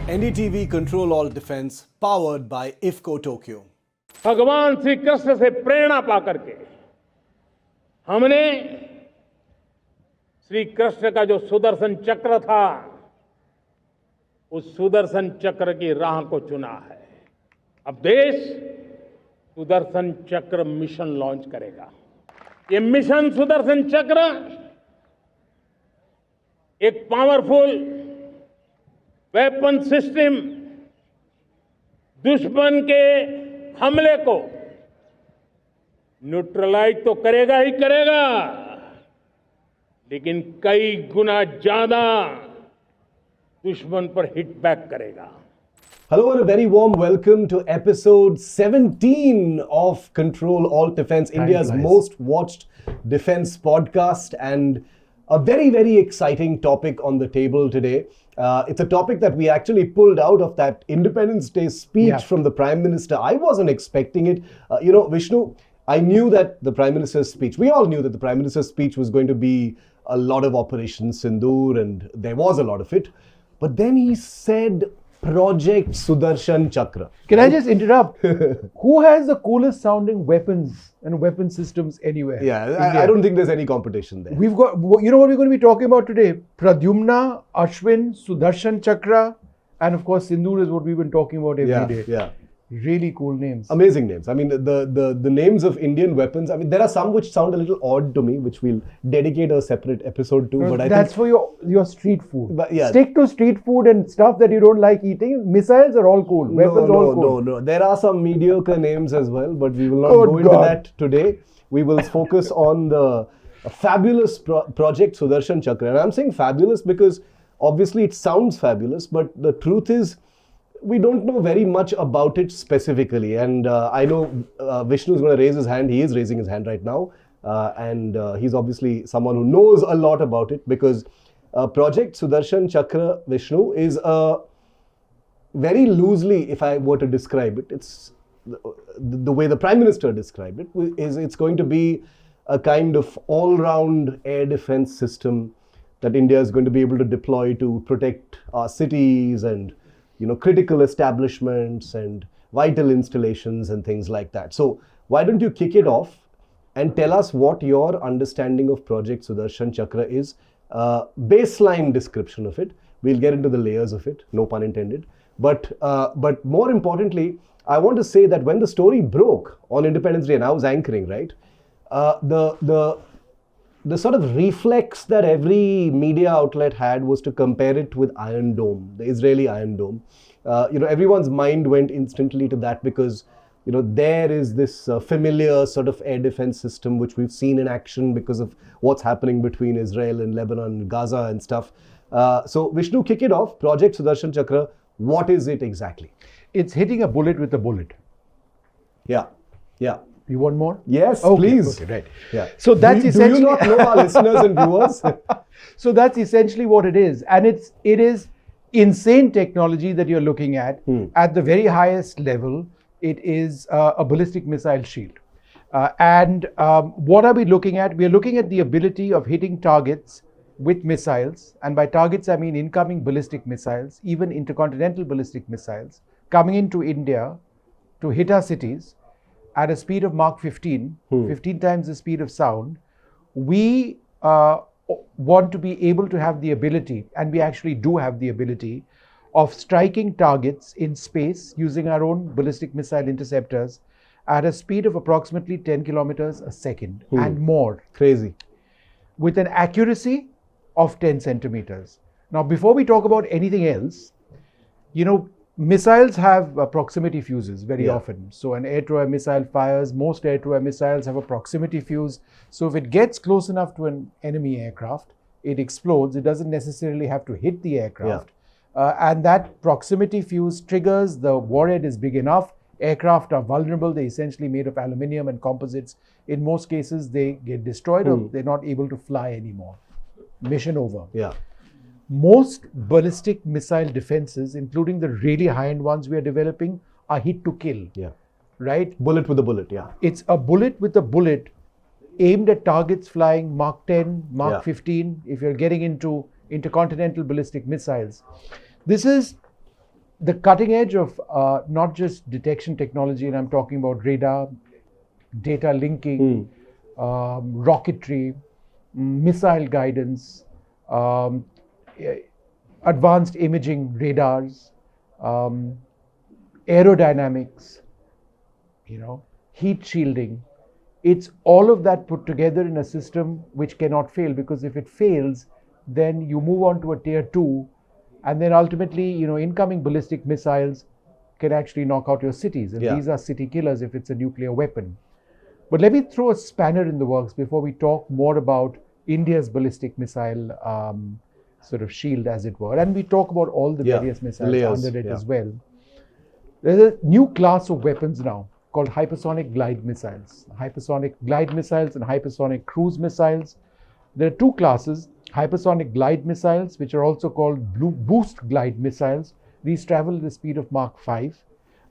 NDTV Ctrl+Alt+Defence powered by IFCO Tokyo. भगवान श्री कृष्ण से प्रेरणा पाकर के हमने श्री कृष्ण का जो सुदर्शन चक्र था उस सुदर्शन चक्र की राह को चुना है। अब देश सुदर्शन चक्र मिशन लॉन्च करेगा। ये मिशन सुदर्शन चक्र एक पावरफुल वेपन सिस्टम दुश्मन के हमले को न्यूट्रलाइज तो करेगा ही करेगा, लेकिन कई गुना ज्यादा दुश्मन पर हिट बैक करेगा। Hello and a very warm welcome to episode 17 of Ctrl+Alt+Defence, India's most watched defense podcast, and a very, very exciting topic on the table today. It's a topic that we actually pulled out of that Independence Day speech from the Prime Minister. I wasn't expecting it. Vishnu, I knew that the Prime Minister's speech, we all knew that the Prime Minister's speech was going to be a lot of Operation Sindoor, and there was a lot of it. But then he said Project Sudarshan Chakra. Can I just interrupt? Who has the coolest sounding weapons and weapon systems anywhere? Yeah, I don't think there's any competition there. We've got, you know what we're going to be talking about today? Pradyumna, Ashwin, Sudarshan Chakra, and of course Sindoor is what we've been talking about every day. Yeah. Really cool names. Amazing names. I mean, the names of Indian weapons, I mean, there are some which sound a little odd to me, which we'll dedicate a separate episode to. But that's for your street food. But yeah. Stick to street food and stuff that you don't like eating. Missiles are all cool. Weapons all cool. No. There are some mediocre names as well, but we will not go into that today. We will focus on the fabulous Project Sudarshan Chakra. And I'm saying fabulous because obviously it sounds fabulous, but the truth is, we don't know very much about it specifically, and I know Vishnu is going to raise his hand. He is raising his hand right now, and he's obviously someone who knows a lot about it, because Project Sudarshan Chakra, Vishnu, is a very loosely, if I were to describe it, it's the way the Prime Minister described it, is it's going to be a kind of all-round air defense system that India is going to be able to deploy to protect our cities and critical establishments and vital installations and things like that. So why don't you kick it off and tell us what your understanding of Project Sudarshan Chakra is, baseline description of it. We'll get into the layers of it, no pun intended. But more importantly, I want to say that when the story broke on Independence Day, and I was anchoring, right, the sort of reflex that every media outlet had was to compare it with Iron Dome, the Israeli Iron Dome. Everyone's mind went instantly to that because, there is this familiar sort of air defense system which we've seen in action because of what's happening between Israel and Lebanon and Gaza and stuff. So Vishnu, kick it off. Project Sudarshan Chakra, what is it exactly? It's hitting a bullet with a bullet. Yeah. You want more? Yes, okay, please. Okay, right. Yeah. So that's essentially. Do you not know our listeners and viewers? So that's essentially what it is, and it is insane technology that you're looking at. At the very highest level, it is a ballistic missile shield. What are we looking at? We are looking at the ability of hitting targets with missiles, and by targets I mean incoming ballistic missiles, even intercontinental ballistic missiles, coming into India to hit our cities at a speed of Mach 15, 15 times the speed of sound. We want to be able to have the ability, and we actually do have the ability, of striking targets in space using our own ballistic missile interceptors at a speed of approximately 10 kilometers a second and more. Crazy. With an accuracy of 10 centimeters. Now, before we talk about anything else, missiles have proximity fuses very often. So an air-to-air missile fires. Most air-to-air missiles have a proximity fuse. So if it gets close enough to an enemy aircraft, it explodes. It doesn't necessarily have to hit the aircraft. And that proximity fuse triggers, the warhead is big enough. Aircraft are vulnerable. They're essentially made of aluminium and composites. In most cases, they get destroyed or they're not able to fly anymore. Mission over. Yeah. Most ballistic missile defenses, including the really high-end ones we are developing, are hit to kill. Yeah. Right? Bullet with a bullet, yeah. It's a bullet with a bullet aimed at targets flying Mach 10, Mach 15, if you're getting into intercontinental ballistic missiles. This is the cutting edge of not just detection technology, and I'm talking about radar, data linking, rocketry, missile guidance, advanced imaging radars, aerodynamics, heat shielding. It's all of that put together in a system which cannot fail, because if it fails, then you move on to a tier 2, and then ultimately, incoming ballistic missiles can actually knock out your cities. And these are city killers if it's a nuclear weapon. But let me throw a spanner in the works before we talk more about India's ballistic missile sort of shield, as it were. And we talk about all the various missiles under it as well. There's a new class of weapons now called hypersonic glide missiles. Hypersonic glide missiles and hypersonic cruise missiles. There are two classes. Hypersonic glide missiles, which are also called boost glide missiles. These travel at the speed of Mach 5.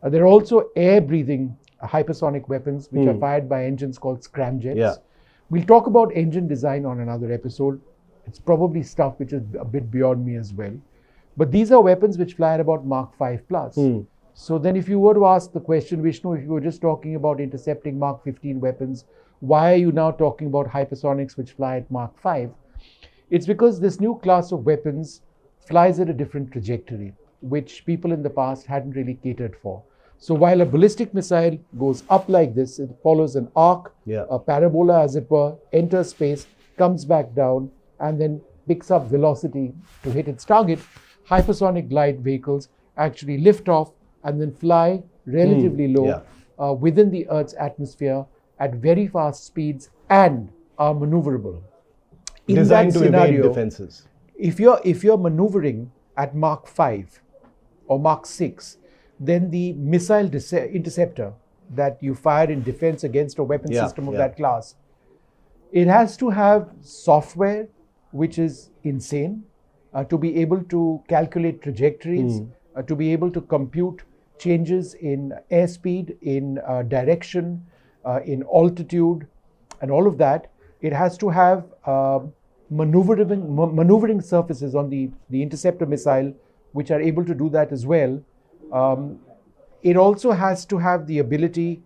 There are also air-breathing hypersonic weapons, which are fired by engines called scramjets. We'll talk about engine design on another episode. It's probably stuff which is a bit beyond me as well. But these are weapons which fly at about Mach 5 plus. So then if you were to ask the question, Vishnu, if you were just talking about intercepting Mach 15 weapons, why are you now talking about hypersonics which fly at Mach 5? It's because this new class of weapons flies at a different trajectory, which people in the past hadn't really catered for. So while a ballistic missile goes up like this, it follows an arc, a parabola as it were, enters space, comes back down, and then picks up velocity to hit its target. Hypersonic glide vehicles actually lift off and then fly relatively low within the Earth's atmosphere at very fast speeds and are maneuverable. Designed to evade defenses. If you're maneuvering at Mach 5 or Mach 6, then the missile interceptor that you fire in defense against a weapon system of that class, it has to have software which is insane to be able to calculate trajectories, to be able to compute changes in airspeed, in direction, in altitude, and all of that. It has to have maneuvering surfaces on the interceptor missile which are able to do that as well. It also has to have the ability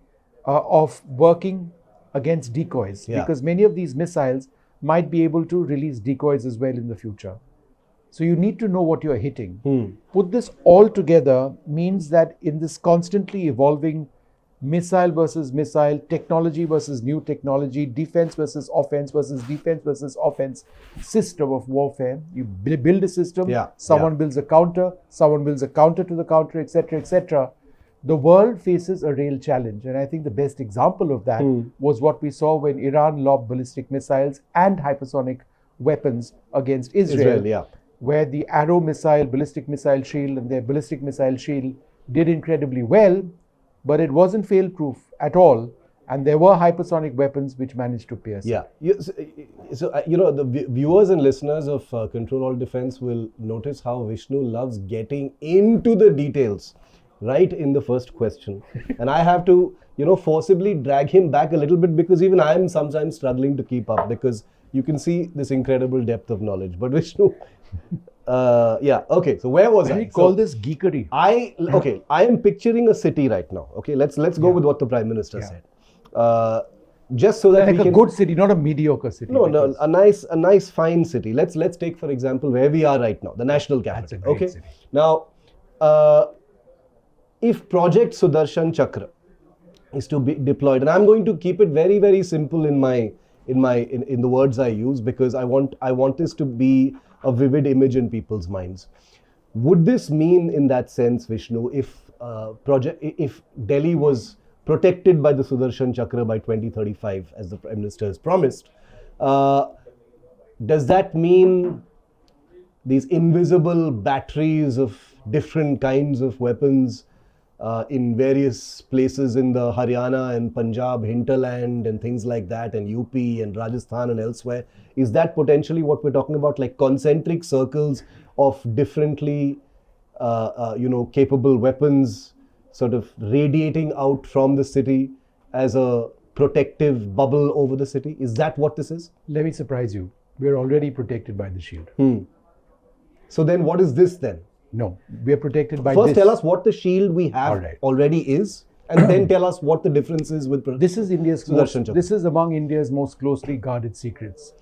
of working against decoys, because many of these missiles might be able to release decoys as well in the future. So you need to know what you're hitting. Put this all together means that in this constantly evolving missile versus missile, technology versus new technology, defense versus offense system of warfare, you build a system, someone builds a counter, someone builds a counter to the counter, etc., etc. The world faces a real challenge. And I think the best example of that was what we saw when Iran lobbed ballistic missiles and hypersonic weapons against Israel, where the Aroor missile, ballistic missile shield, and their ballistic missile shield did incredibly well, but it wasn't fail-proof at all. And there were hypersonic weapons which managed to pierce. The viewers and listeners of Ctrl+Alt+Defence will notice how Vishnu loves getting into the details right in the first question. And I have to, forcibly drag him back a little bit, because even I am sometimes struggling to keep up, because you can see this incredible depth of knowledge. But Vishnu, okay, so where was I? We call this geekery. I am picturing a city right now. Okay, let's go with what the Prime Minister said. Just so that like a good city, not a mediocre city. No, a nice fine city. Let's take, for example, where we are right now, the national capital. That's a great city. Now, if Project Sudarshan Chakra is to be deployed, and I'm going to keep it very, very simple in the words I use, because I want this to be a vivid image in people's minds. Would this mean, in that sense, Vishnu, if Delhi was protected by the Sudarshan Chakra by 2035, as the Prime Minister has promised, does that mean these invisible batteries of different kinds of weapons in various places in the Haryana and Punjab hinterland and things like that, and UP and Rajasthan and elsewhere, is that potentially what we're talking about, like concentric circles of differently capable weapons sort of radiating out from the city as a protective bubble over the city? Is that what this is? Let me surprise you. We're already protected by the shield. So then what is this then? No, we are protected by First, this. tell us what the shield we have already is, and then tell us what the difference is with this is India's Sudarshan Chakra. This is among India's most closely guarded secrets.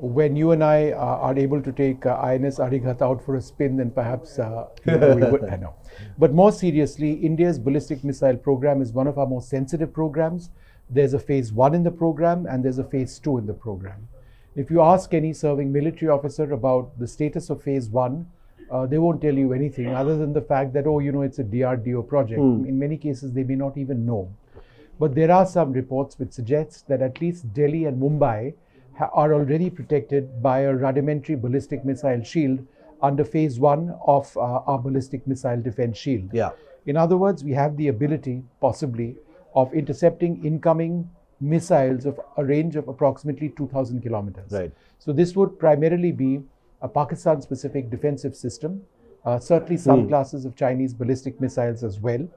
When you and I are able to take INS Arighat out for a spin, then perhaps we would. I know. But more seriously, India's ballistic missile program is one of our most sensitive programs. There's a phase 1 in the program and there's a phase 2 in the program. If you ask any serving military officer about the status of phase 1, they won't tell you anything other than the fact that, oh, you know, it's a DRDO project. In many cases, they may not even know. But there are some reports which suggest that at least Delhi and Mumbai are already protected by a rudimentary ballistic missile shield under phase 1 of our ballistic missile defense shield. Yeah. In other words, we have the ability, possibly, of intercepting incoming missiles of a range of approximately 2,000 kilometers. Right. So this would primarily be a Pakistan-specific defensive system, certainly some classes of Chinese ballistic missiles as well.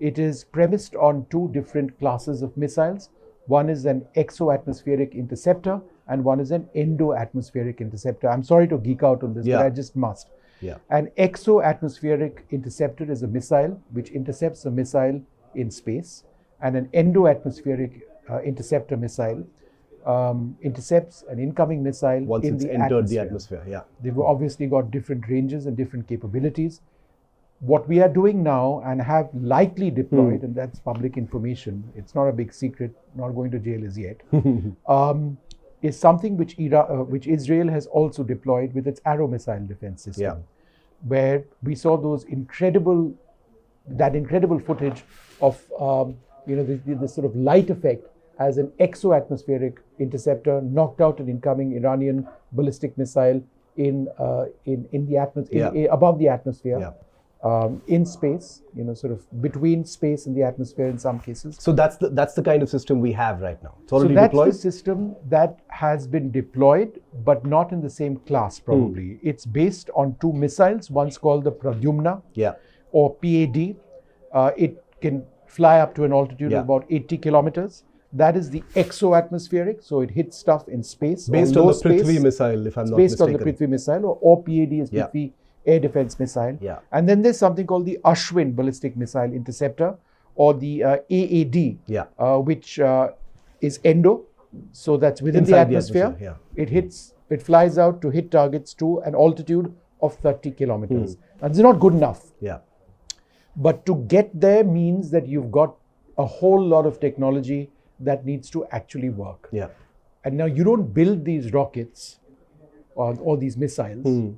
It is premised on 2 different classes of missiles. One is an exo-atmospheric interceptor and one is an endo-atmospheric interceptor. I'm sorry to geek out on this, but I just must. Yeah. An exo-atmospheric interceptor is a missile which intercepts a missile in space, and an endo-atmospheric interceptor missile intercepts an incoming missile once in it's the entered the atmosphere. Yeah. They've obviously got different ranges and different capabilities. What we are doing now and have likely deployed, and that's public information, it's not a big secret, not going to jail as yet, is something which Israel has also deployed with its Aroor missile defense system, where we saw those incredible footage of this sort of light effect as an exo-atmospheric interceptor knocked out an incoming Iranian ballistic missile in the atmosphere, above the atmosphere. Yeah. In space, sort of between space and the atmosphere in some cases. So that's the kind of system we have right now. It's already that's deployed? The system that has been deployed, but not in the same class probably. It's based on 2 missiles. One's called the Pradyumna, or PAD. It can fly up to an altitude of about 80 kilometers. That is the exo-atmospheric, so it hits stuff in space. Based on the Prithvi missile, if I'm not mistaken. Based on the Prithvi missile, or PAD is Prithvi air defense missile. Yeah. And then there's something called the Ashwin ballistic missile interceptor, or the AAD, which is endo, so that's within the atmosphere. It flies out to hit targets to an altitude of 30 kilometers. And it's not good enough. Yeah. But to get there means that you've got a whole lot of technology that needs to actually work. Yeah. And now you don't build these rockets or these missiles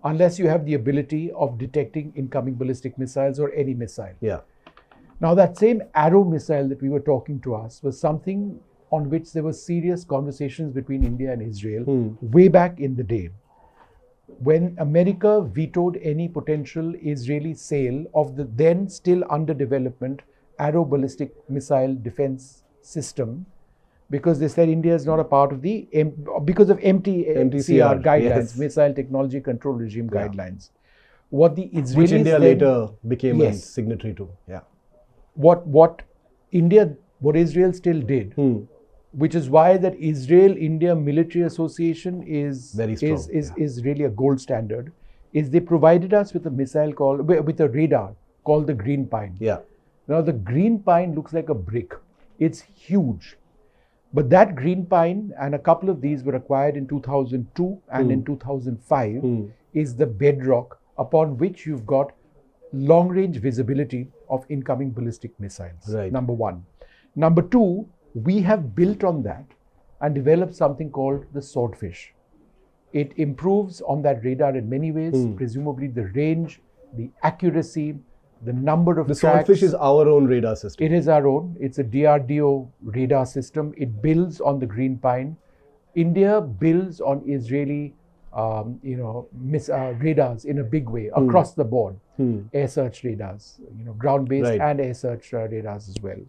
unless you have the ability of detecting incoming ballistic missiles or any missile. Yeah. Now that same Aroor missile that we were talking to us was something on which there were serious conversations between India and Israel way back in the day, when America vetoed any potential Israeli sale of the then still under development Aroor ballistic missile defense system, because they said India is not a part of the, because of MTCR guidelines, Missile Technology Control Regime guidelines. What the Israelis which India later became a signatory to. Yeah. What Israel still did, which is why that Israel-India Military Association is very strong, is really a gold standard, is they provided us with a missile with a radar called the Green Pine. Yeah. Now the Green Pine looks like a brick. It's huge. But that Green Pine, and a couple of these were acquired in 2002 and in 2005, is the bedrock upon which you've got long-range visibility of incoming ballistic missiles. Right. Number 1. Number 2, we have built on that and developed something called the Swordfish. It improves on that radar in many ways, presumably the range, the accuracy, the number of The tracks. Swordfish is our own radar system. It is our own. It's a DRDO radar system. It builds on the Green Pine. India builds on Israeli, radars in a big way across the board. Air search radars, ground-based and air search radars as well.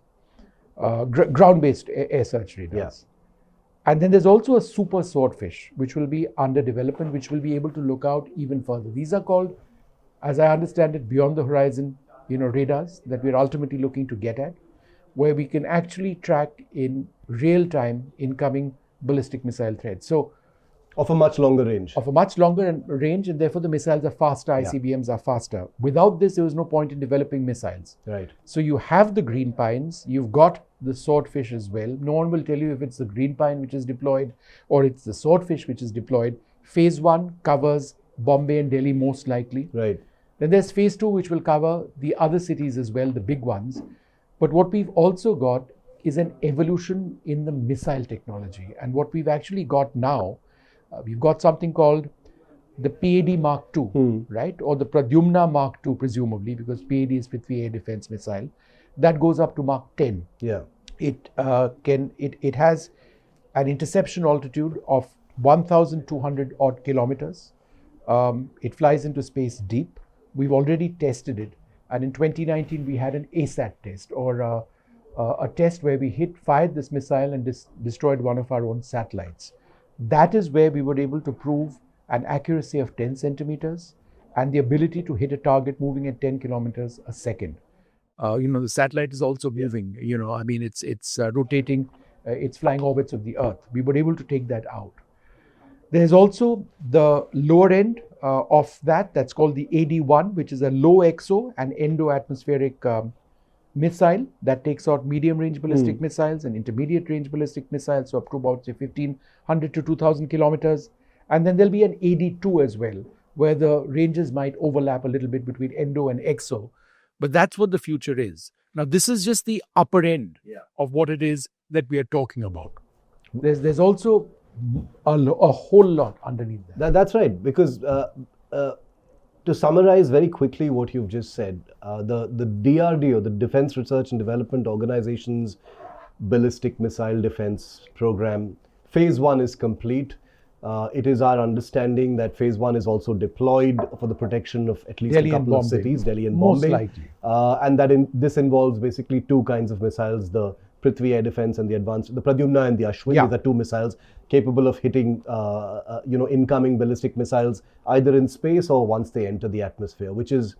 Ground-based air search radars. Yeah. And then there's also a super Swordfish, which will be under development, which will be able to look out even further. These are called, as I understand it, beyond the horizon, radars that we're ultimately looking to get at, where we can actually track in real time incoming ballistic missile threats. So Of a much longer range. Of a much longer range, and therefore the missiles are faster, ICBMs are faster. Without this, there was no point in developing missiles. Right. So you have the green pines, you've got the swordfish as well. No one will tell you if it's the green pine which is deployed or it's the swordfish which is deployed. Phase 1 covers Bombay and Delhi most likely. Right. Then there's phase 2 which will cover the other cities as well, the big ones. But what we've also got is an evolution in the missile technology. And what we've actually got now, we've got something called the PAD Mark II, right? Or the Pradyumna Mark II, presumably, because PAD is Prithvi Air Defense Missile. That goes up to Mark 10. Yeah. It has an interception altitude of 1,200 odd kilometers. It flies into space deep. We've already tested it. And in 2019, we had an ASAT test, or a test where we fired this missile and destroyed one of our own satellites. That is where we were able to prove an accuracy of 10 centimeters and the ability to hit a target moving at 10 kilometers a second. The satellite is also moving, it's rotating, it's flying orbits of the Earth. We were able to take that out. There's also the lower end of that's called the AD-1, which is a low exo and endo-atmospheric missile that takes out medium-range ballistic missiles and intermediate-range ballistic missiles, so up to about, say, 1,500 to 2,000 kilometers. And then there'll be an AD-2 as well, where the ranges might overlap a little bit between endo and exo. But that's what the future is. Now, this is just the upper end of what it is that we are talking about. There's also a whole lot underneath that. That's right, because to summarize very quickly what you've just said, the DRDO, the Defense Research and Development Organization's ballistic missile defense program, phase 1 is complete. It is our understanding that phase 1 is also deployed for the protection of at least Delhi a couple of cities, Delhi and Bombay. Most likely. And that this involves basically two kinds of missiles, the Prithvi Air Defense and the Pradyumna and the Ashwin. These are two missiles capable of hitting, incoming ballistic missiles either in space or once they enter the atmosphere, which is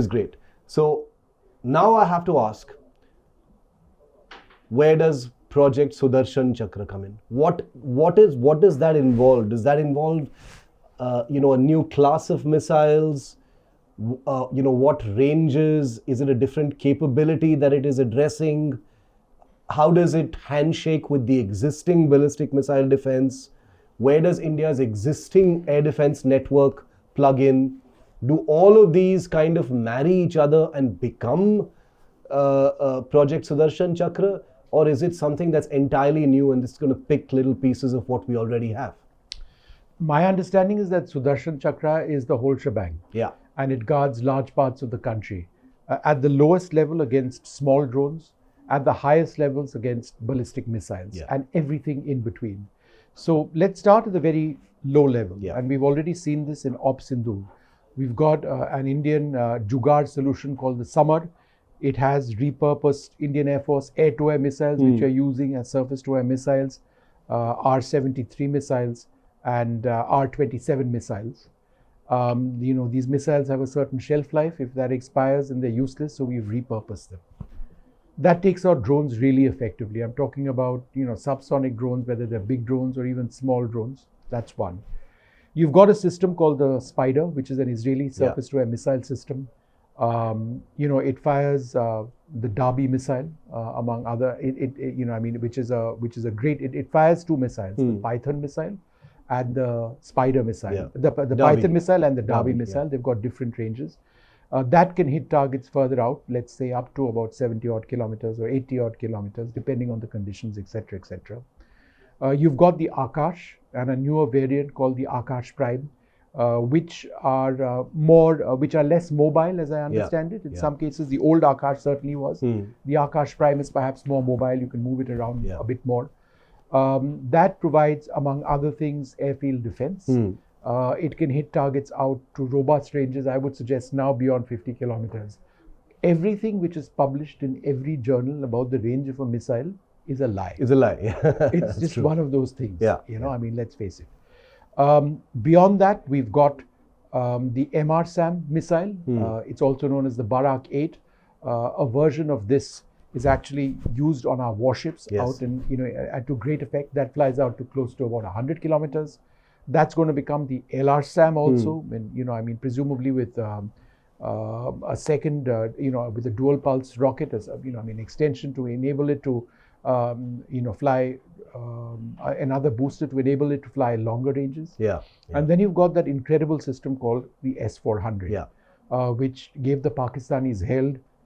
great. So now I have to ask, where does Project Sudarshan Chakra come in? What does that involve? Does that involve, a new class of missiles? What ranges? Is it a different capability that it is addressing? How does it handshake with the existing ballistic missile defense? Where does India's existing air defense network plug in? Do all of these kind of marry each other and become Project Sudarshan Chakra? Or is it something that's entirely new and it's going to pick little pieces of what we already have? My understanding is that Sudarshan Chakra is the whole shebang. Yeah. And it guards large parts of the country. At the lowest level against small drones, at the highest levels against ballistic missiles, and everything in between. So let's start at the very low level. Yeah. And we've already seen this in Op Sindhu. We've got an Indian Jugaad solution called the Samar. It has repurposed Indian Air Force air-to-air missiles, which are using as surface-to-air missiles, R-73 missiles, and R-27 missiles. These missiles have a certain shelf life. If that expires, and they're useless, so we've repurposed them. That takes out drones really effectively. I'm talking about, subsonic drones, whether they're big drones or even small drones. That's one. You've got a system called the Spider, which is an Israeli surface-to-air missile system. It fires the Darby missile, among other. Which is a great. It fires two missiles: the Python missile and the Spider missile. Yeah. The Python missile and the Darby missile. Yeah. They've got different ranges. That can hit targets further out, let's say up to about 70 odd kilometers or 80 odd kilometers, depending on the conditions, etc., etc. You've got the Akash and a newer variant called the Akash Prime, which are less mobile, as I understand it. In some cases, the old Akash certainly was. The Akash Prime is perhaps more mobile. You can move it around a bit more. That provides, among other things, airfield defense. It can hit targets out to robust ranges, I would suggest now beyond 50 kilometers. Everything which is published in every journal about the range of a missile is a lie. It's a lie. It's just true. One of those things. Yeah. Let's face it. Beyond that, we've got the MR-SAM missile. It's also known as the Barak 8. A version of this is actually used on our warships out in, to great effect. That flies out to close to about 100 kilometers. That's going to become the LRSAM also, when, presumably with a second, with a dual pulse rocket as extension to enable it to, fly another booster to enable it to fly longer ranges. Yeah. And then you've got that incredible system called the S-400, which gave the Pakistanis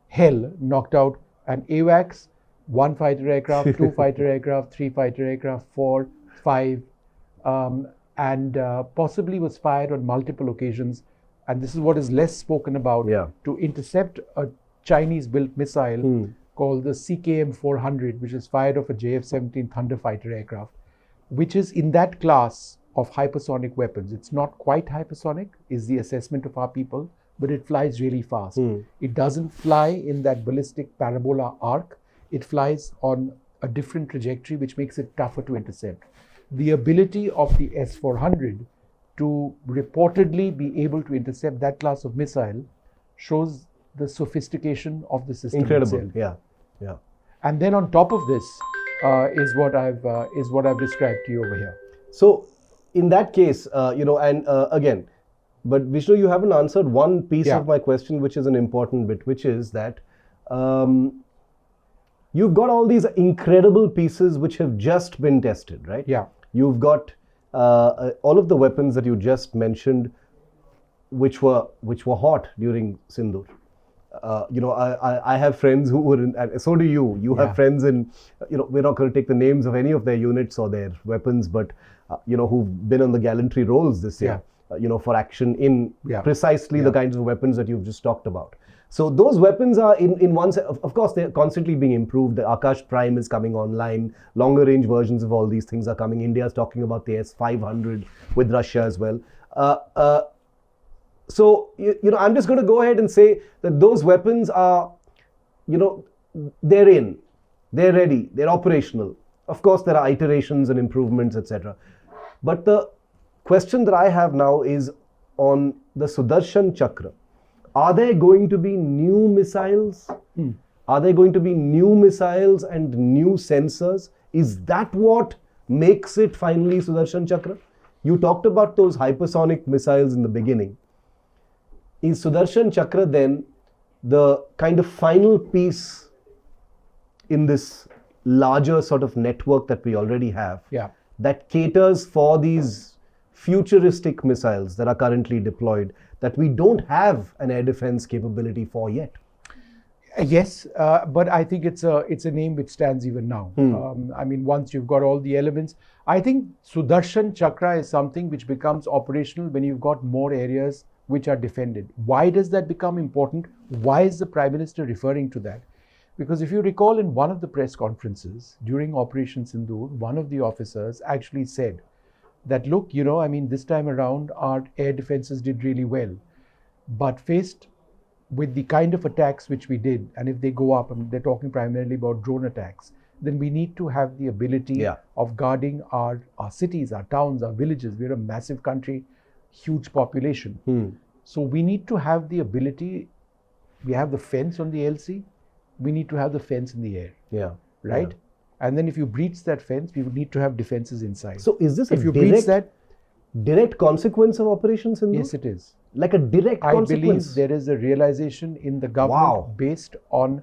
hell, knocked out an AWACS, 1 fighter aircraft, 2 fighter aircraft, 3 fighter aircraft, 4, 5, and possibly was fired on multiple occasions. And this is what is less spoken about, to intercept a Chinese-built missile called the CKM-400, which is fired off a JF-17 Thunder fighter aircraft, which is in that class of hypersonic weapons. It's not quite hypersonic, is the assessment of our people, but it flies really fast. It doesn't fly in that ballistic parabola arc. It flies on a different trajectory, which makes it tougher to intercept. The ability of the S-400 to reportedly be able to intercept that class of missile shows the sophistication of the system Incredible, itself. yeah. And then on top of this is what I've described to you over here. So in that case, again, but Vishnu, you haven't answered one piece of my question, which is an important bit, which is that you've got all these incredible pieces which have just been tested, right? Yeah. You've got all of the weapons that you just mentioned, which were hot during Sindoor. I have friends who were in, and so do you. You have friends in, we're not going to take the names of any of their units or their weapons, but, who've been on the gallantry rolls this year, for action in precisely the kinds of weapons that you've just talked about. So those weapons are in one sense, of course, they're constantly being improved. The Akash Prime is coming online. Longer range versions of all these things are coming. India's talking about the S-500 with Russia as well. So, I'm just going to go ahead and say that those weapons are, they're in, they're ready, they're operational. Of course, there are iterations and improvements, etc. But the question that I have now is on the Sudarshan Chakra. Are there going to be new missiles? Are there going to be new missiles and new sensors? Is that what makes it finally Sudarshan Chakra? You talked about those hypersonic missiles in the beginning. Is Sudarshan Chakra then the kind of final piece in this larger sort of network that we already have that caters for these futuristic missiles that are currently deployed that we don't have an air defense capability for yet? Yes, but I think it's a name which stands even now. Once you've got all the elements, I think Sudarshan Chakra is something which becomes operational when you've got more areas which are defended. Why does that become important? Why is the Prime Minister referring to that? Because if you recall, in one of the press conferences during Operation Sindoor, one of the officers actually said that, look, this time around our air defenses did really well, but faced with the kind of attacks which we did, and if they go up, they're talking primarily about drone attacks, then we need to have the ability of guarding our cities, our towns, our villages. We're a massive country, huge population. So we need to have the ability, we have the fence on the LC, we need to have the fence in the air. Right? And then if you breach that fence, we would need to have defenses inside. So is this if you breach that, direct consequence of Operation Sindoor? Yes, it is. Like a direct consequence? I believe there is a realization in the government based on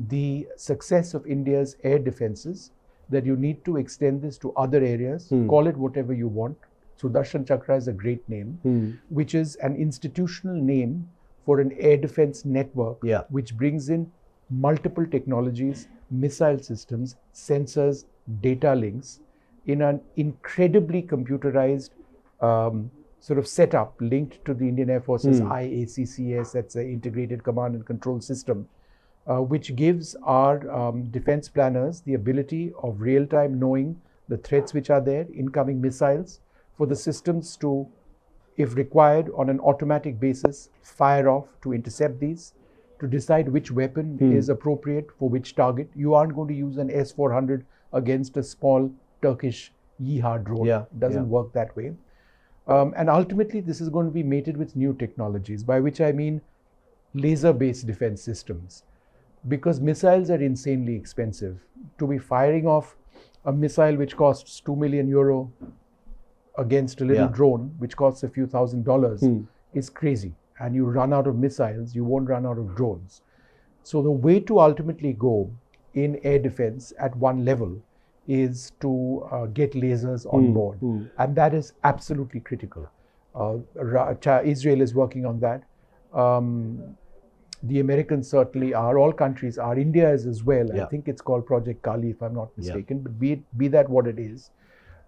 the success of India's air defenses that you need to extend this to other areas, call it whatever you want. Sudarshan Chakra is a great name, which is an institutional name for an air defense network, which brings in multiple technologies, missile systems, sensors, data links in an incredibly computerized sort of setup linked to the Indian Air Force's IACCS, that's an integrated command and control system, which gives our defense planners the ability of real-time knowing the threats which are there, incoming missiles, for the systems to, if required, on an automatic basis, fire off to intercept these, to decide which weapon is appropriate for which target. You aren't going to use an S-400 against a small Turkish Yeehaw drone. It doesn't work that way. And ultimately, this is going to be mated with new technologies, by which I mean laser-based defense systems. Because missiles are insanely expensive. To be firing off a missile which costs €2 million, against a little Yeah. drone, which costs a few $1,000s, is crazy. And you run out of missiles, you won't run out of drones. So the way to ultimately go in air defense at one level is to get lasers on board. And that is absolutely critical. Israel is working on that. The Americans certainly are, all countries are, India is as well. Yeah. I think it's called Project Kali, if I'm not mistaken, but be that what it is,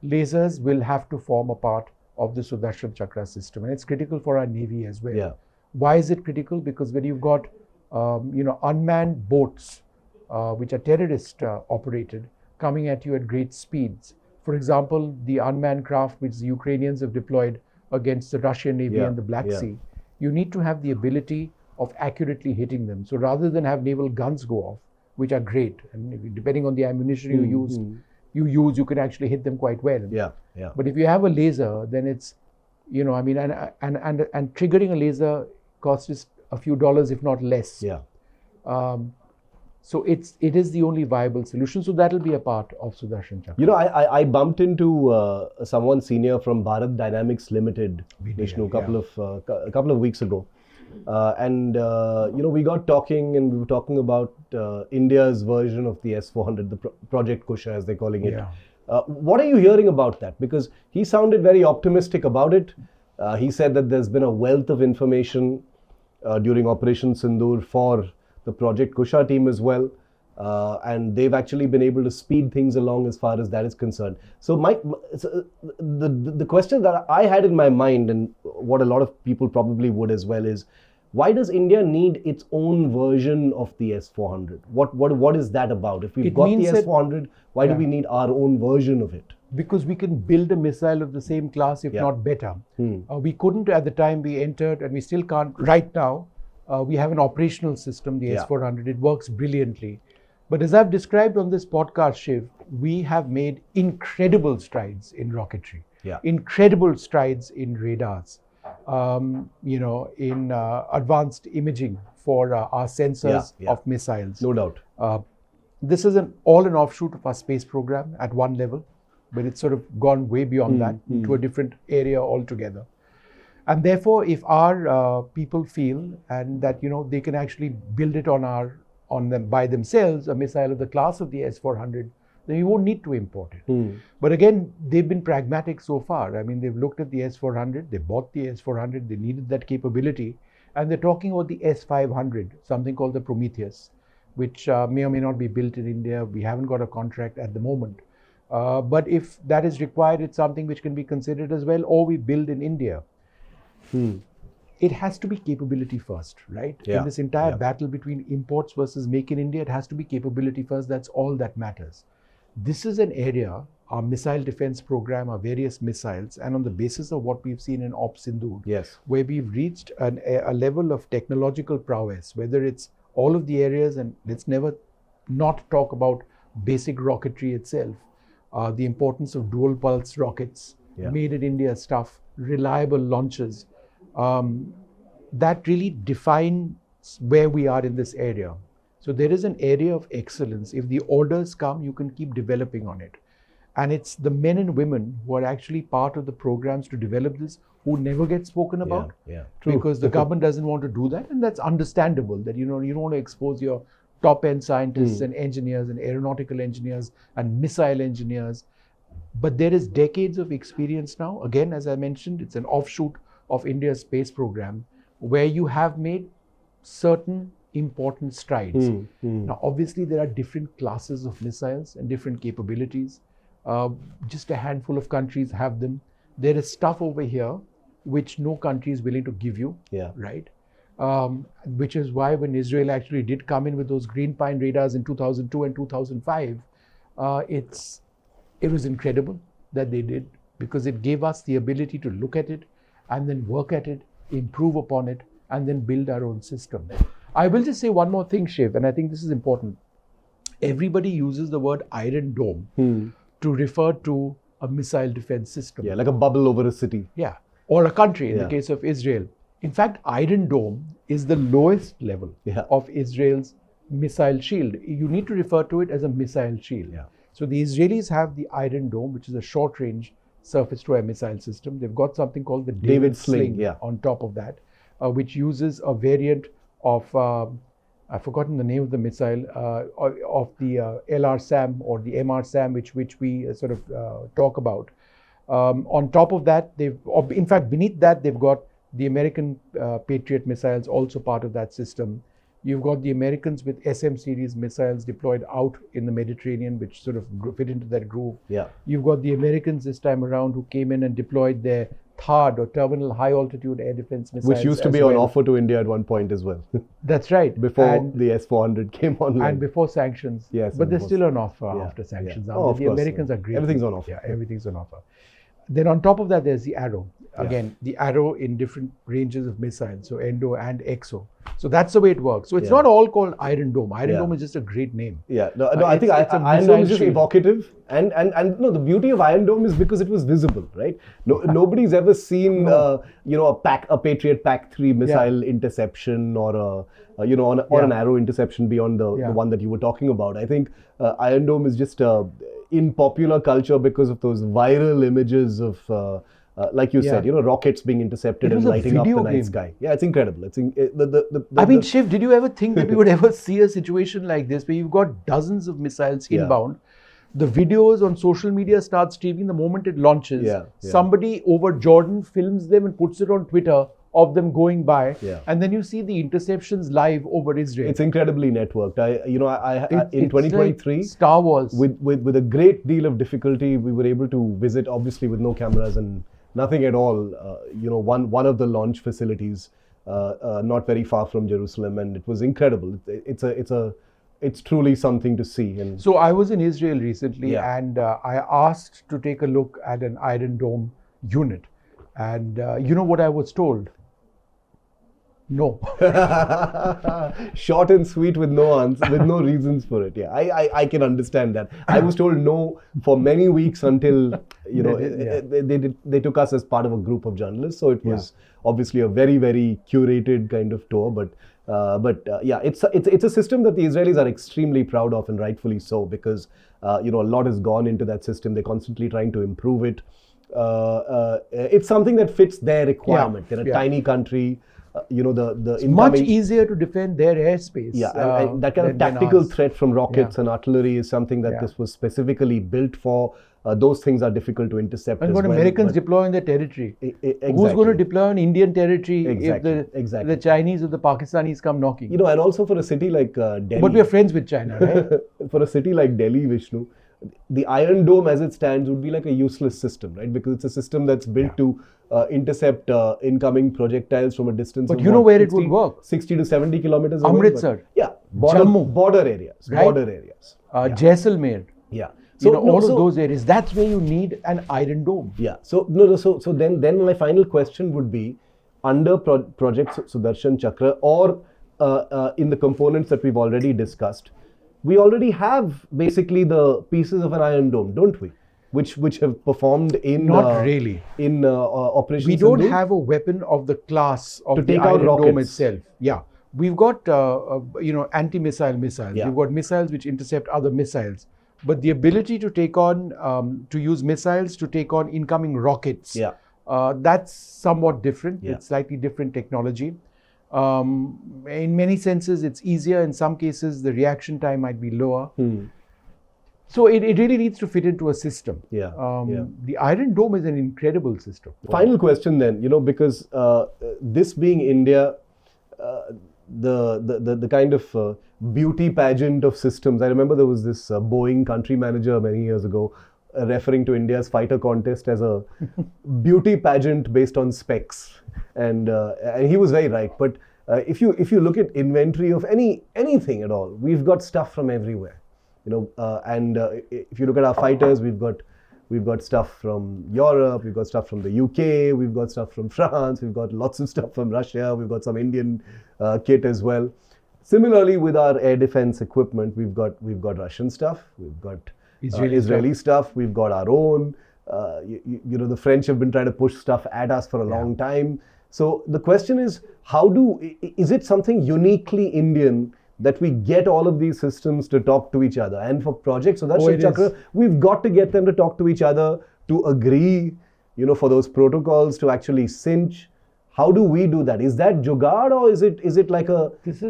lasers will have to form a part of the Sudarshan Chakra system, and it's critical for our Navy as well. Yeah. Why is it critical? Because when you've got unmanned boats, which are terrorist operated, coming at you at great speeds. For example, the unmanned craft which the Ukrainians have deployed against the Russian Navy and the Black Sea, you need to have the ability of accurately hitting them. So rather than have naval guns go off, which are great, and depending on the ammunition you can actually hit them quite well. Yeah, yeah. But if you have a laser, then it's, and triggering a laser costs just a few dollars, if not less. Yeah. So it is the only viable solution. So that'll be a part of Sudarshan Chakra. You know, I bumped into someone senior from Bharat Dynamics Limited, Vishnu, a couple of weeks ago. We got talking, and we were talking about India's version of the S-400, the Project Kusha, as they're calling it. Yeah. What are you hearing about that? Because he sounded very optimistic about it. He said that there's been a wealth of information during Operation Sindoor for the Project Kusha team as well. And they've actually been able to speed things along as far as that is concerned. So the question that I had in my mind, and what a lot of people probably would as well, is why does India need its own version of the S-400? What is that about? If we've got the S-400, why do we need our own version of it? Because we can build a missile of the same class, if not better. We couldn't at the time we entered, and we still can't right now. We have an operational system, the S-400. It works brilliantly. But as I've described on this podcast, Shiv, we have made incredible strides in rocketry, incredible strides in radars, in advanced imaging for our sensors of missiles. No doubt. This is all an offshoot of our space program at one level, but it's sort of gone way beyond that to a different area altogether. And therefore, if our people feel and that they can actually build it on them by themselves, a missile of the class of the S-400, then you won't need to import it. But again, they've been pragmatic so far. I mean, they've looked at the S-400, they bought the S-400, they needed that capability, and they're talking about the S-500, something called the Prometheus, which may or may not be built in India. We haven't got a contract at the moment. But if that is required, it's something which can be considered as well, or we build in India. It has to be capability first, right? In this entire battle between imports versus make in India, it has to be capability first. That's all that matters. This is an area, our missile defense program, our various missiles, and on the basis of what we've seen in Op Sindoor, where we've reached a level of technological prowess, whether it's all of the areas, and let's never not talk about basic rocketry itself, the importance of dual pulse rockets, made in India stuff, reliable launches, that really defines where we are in this area. So there is an area of excellence. If the orders come, you can keep developing on it. And it's the men and women who are actually part of the programs to develop this who never get spoken about. Because the government doesn't want to do that, and that's understandable, that you don't want to expose your top end scientists and engineers and aeronautical engineers and missile engineers. But there is decades of experience now. Again, as I mentioned, it's an offshoot of India's space program, where you have made certain important strides. Now, obviously, there are different classes of missiles and different capabilities. Just a handful of countries have them. There is stuff over here which no country is willing to give you, right? Which is why when Israel actually did come in with those green pine radars in 2002 and 2005, it was incredible that they did, because it gave us the ability to look at it and then work at it, improve upon it, and then build our own system. I will just say one more thing, Shiv, and I think this is important. Everybody uses the word Iron Dome to refer to a missile defense system. Like a bubble over a city. Or a country, in the case of Israel. In fact, Iron Dome is the lowest level of Israel's missile shield. You need to refer to it as a missile shield. So the Israelis have the Iron Dome, which is a short-range surface-to-air missile system. They've got something called the David Sling, on top of that, which uses a variant of, I've forgotten the name of the missile, of the LR-SAM or the MR-SAM, which we sort of talk about. On top of that, in fact, beneath that, they've got the American Patriot missiles, also part of that system. You've got the Americans with SM series missiles deployed out in the Mediterranean, which sort of fit into that groove. Yeah. You've got the Americans this time around who came in and deployed their THAAD, or Terminal High Altitude Air Defense missiles. Which used to be on offer to India at one point as well. That's right. Before the S-400 came online. And before sanctions. Yes. But they're still on offer after sanctions. Oh, the Americans are great. Everything's on offer. Yeah, everything's on offer. Then on top of that, there's the Arrow. Again, the Arrow in different ranges of missiles, so Endo and Exo. So that's the way it works. So it's not all called Iron Dome. Iron Dome is just a great name. Yeah, no, I think Iron Dome is just evocative. And no, the beauty of Iron Dome is because it was visible, right? No, nobody's ever seen, a Patriot PAC-3 missile interception or an Arrow interception beyond the one that you were talking about. I think Iron Dome is just in popular culture because of those viral images of like you said, rockets being intercepted and lighting up the night sky. Yeah, it's incredible. It's Shiv, did you ever think that we would ever see a situation like this where you've got dozens of missiles inbound? The videos on social media start streaming the moment it launches. Somebody over Jordan films them and puts it on Twitter of them going by, and then you see the interceptions live over Israel. It's incredibly networked. In 2023, like Star Wars, with a great deal of difficulty, we were able to visit, obviously with no cameras and nothing at all, one of the launch facilities not very far from Jerusalem, and it was incredible. It's truly something to see. And so I was in Israel recently, and I asked to take a look at an Iron Dome unit, and you know what I was told? No. Short and sweet with no answer, with no reasons for it. Yeah, I can understand that. I was told no for many weeks until they took us as part of a group of journalists. So it was obviously a very, very curated kind of tour. But it's a system that the Israelis are extremely proud of, and rightfully so, because a lot has gone into that system. They're constantly trying to improve it. It's something that fits their requirement. They're a tiny country. It's much easier to defend their airspace. Yeah, and that kind of tactical threat from rockets and artillery is something that this was specifically built for. Those things are difficult to intercept. And Americans deploy in their territory. Exactly. Who's going to deploy on Indian territory if the Chinese or the Pakistanis come knocking? And also for a city like Delhi. But we are friends with China, right? For a city like Delhi, Vishnu, the Iron Dome as it stands would be like a useless system, right? Because it's a system that's built to intercept incoming projectiles from a distance of where it would work? 60 to 70 kilometers away. Amritsar. Border areas. Right? Border areas. Jaisalmer. Yeah. So all of those areas, that's where you need an Iron Dome. Yeah. So then my final question would be, under Project Sudarshan Chakra or in the components that we've already discussed, we already have basically the pieces of an Iron Dome, don't we? Which have performed in really in operations. We don't have a weapon of the class of the Iron Dome itself. Yeah, we've got anti-missile missiles. We've got missiles which intercept other missiles, but the ability to take on to use missiles to take on incoming rockets. That's somewhat different. It's slightly different technology. In many senses, it's easier. In some cases, the reaction time might be lower. So it really needs to fit into a system. The Iron Dome is an incredible system. Final question then, because this being India, the kind of beauty pageant of systems. I remember there was this Boeing country manager many years ago referring to India's fighter contest as a beauty pageant based on specs, and he was very right. But if you look at inventory of anything at all, we've got stuff from everywhere. If you look at our fighters, we've got stuff from Europe, we've got stuff from the UK, we've got stuff from France, we've got lots of stuff from Russia, we've got some Indian kit as well. Similarly, with our air defense equipment, we've got Russian stuff, we've got Israeli stuff, we've got our own. The French have been trying to push stuff at us for a long time. So the question is, is it something uniquely Indian that we get all of these systems to talk to each other? And for Project Sudarshan Chakra, we've got to get them to talk to each other to agree, for those protocols to actually cinch? How do we do that? Is that jugaad, or is it like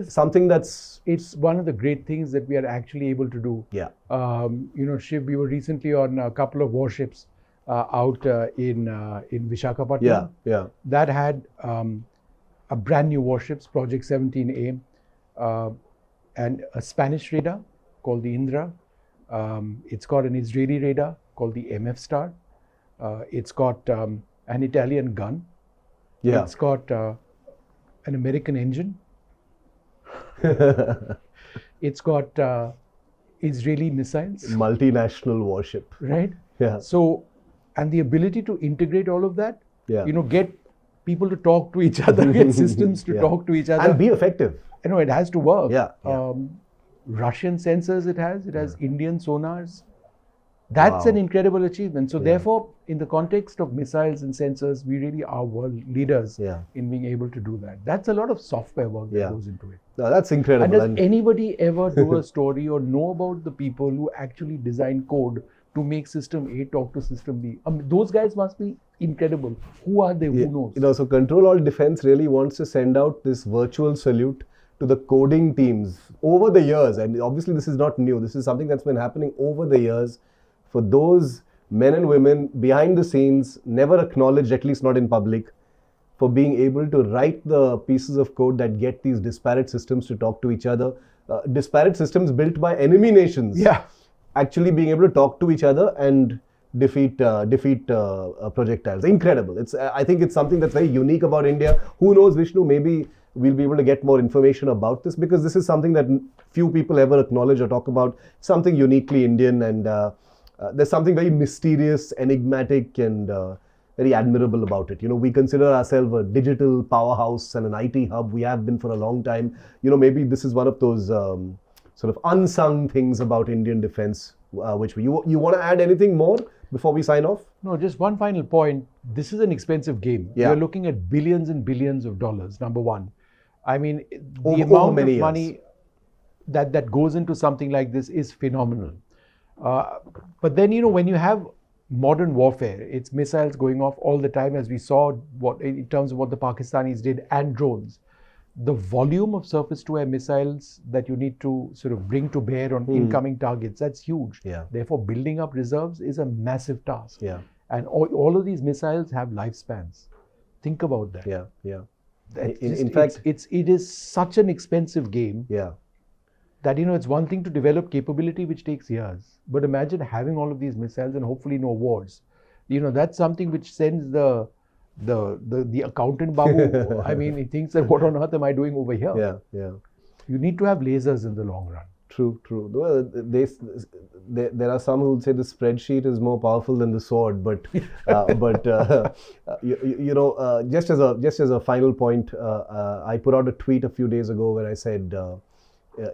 something that's... It's one of the great things that we are actually able to do. Yeah. Shiv, we were recently on a couple of warships out in Visakhapatnam. Yeah. That had a brand new warships, Project 17A, and a Spanish radar called the Indra. It's got an Israeli radar called the MF Star. It's got an Italian gun. Yeah. It's got an American engine. It's got Israeli missiles. Multinational warship. Right? Yeah. So, and the ability to integrate all of that, yeah. Get people to talk to each other, get systems to talk to each other. And be effective. It has to work. Yeah. Russian sensors it has Indian sonars. That's an incredible achievement. So therefore, in the context of missiles and sensors, we really are world leaders in being able to do that. That's a lot of software work that goes into it. No, that's incredible. And does anybody ever do a story or know about the people who actually design code to make system A talk to system B? Those guys must be incredible. Who are they? Who knows? So Ctrl+Alt+Defence really wants to send out this virtual salute to the coding teams over the years. And obviously this is not new. This is something that's been happening over the years. For those men and women behind the scenes, never acknowledged, at least not in public, for being able to write the pieces of code that get these disparate systems to talk to each other. Disparate systems built by enemy nations. Yeah. Actually being able to talk to each other and defeat projectiles. Incredible. I think it's something that's very unique about India. Who knows, Vishnu, maybe we'll be able to get more information about this, because this is something that few people ever acknowledge or talk about. Something uniquely Indian, and there's something very mysterious, enigmatic, and very admirable about it. We consider ourselves a digital powerhouse and an IT hub. We have been for a long time. Maybe this is one of those sort of unsung things about Indian defense, you want to add anything more before we sign off? No, just one final point. This is an expensive game. Yeah. You're looking at billions and billions of dollars, number one. I mean, the Over amount of years. money that goes into something like this is phenomenal. But then, when you have modern warfare, it's missiles going off all the time, as we saw in terms of what the Pakistanis did, and drones. The volume of surface-to-air missiles that you need to sort of bring to bear on incoming targets, that's huge. Yeah. Therefore, building up reserves is a massive task. Yeah. And all of these missiles have lifespans. Think about that. Yeah. In fact, it is such an expensive game. Yeah. That it's one thing to develop capability which takes years, but imagine having all of these missiles and hopefully no wars. That's something which sends the accountant Babu. I mean, he thinks that what on earth am I doing over here? Yeah. You need to have lasers in the long run. True. Well, there are some who would say the spreadsheet is more powerful than the sword, but just as a final point, I put out a tweet a few days ago where I said,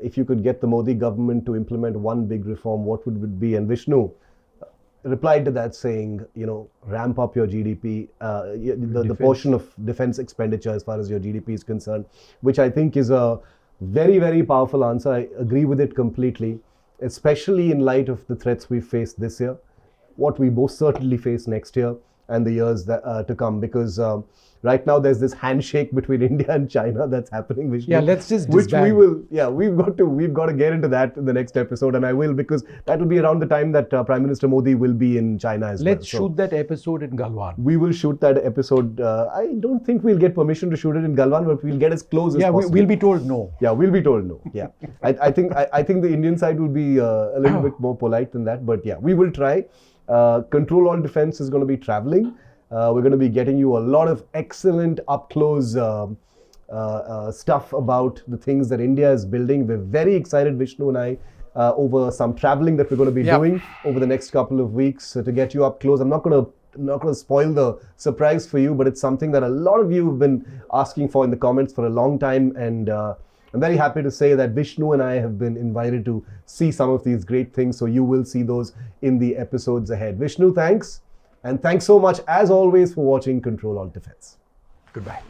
if you could get the Modi government to implement one big reform, what would it be? And Vishnu replied to that saying, ramp up your GDP, the portion of defense expenditure as far as your GDP is concerned, which I think is a very, very powerful answer. I agree with it completely, especially in light of the threats we faced this year, what we most certainly face next year and the years to come, because right now there's this handshake between India and China that's happening, Vishnu. Yeah, let's just which disband. we've got to get into that in the next episode, and I will, because that will be around the time that Prime Minister Modi will be in China as well. Let's shoot that episode in Galwan. We will shoot that episode. I don't think we'll get permission to shoot it in Galwan, but we'll get as close as possible. We'll be told no. Yeah, we'll be told no. Yeah, I think the Indian side will be a little bit more polite than that, but yeah, we will try. Ctrl+Alt+Defence is going to be traveling. We're going to be getting you a lot of excellent up-close stuff about the things that India is building. We're very excited, Vishnu and I, over some traveling that we're going to be doing over the next couple of weeks to get you up close. I'm not going to spoil the surprise for you, but it's something that a lot of you have been asking for in the comments for a long time, and I'm very happy to say that Vishnu and I have been invited to see some of these great things, so you will see those in the episodes ahead. Vishnu, thanks. And thanks so much, as always, for watching Ctrl+Alt+Defence. Goodbye.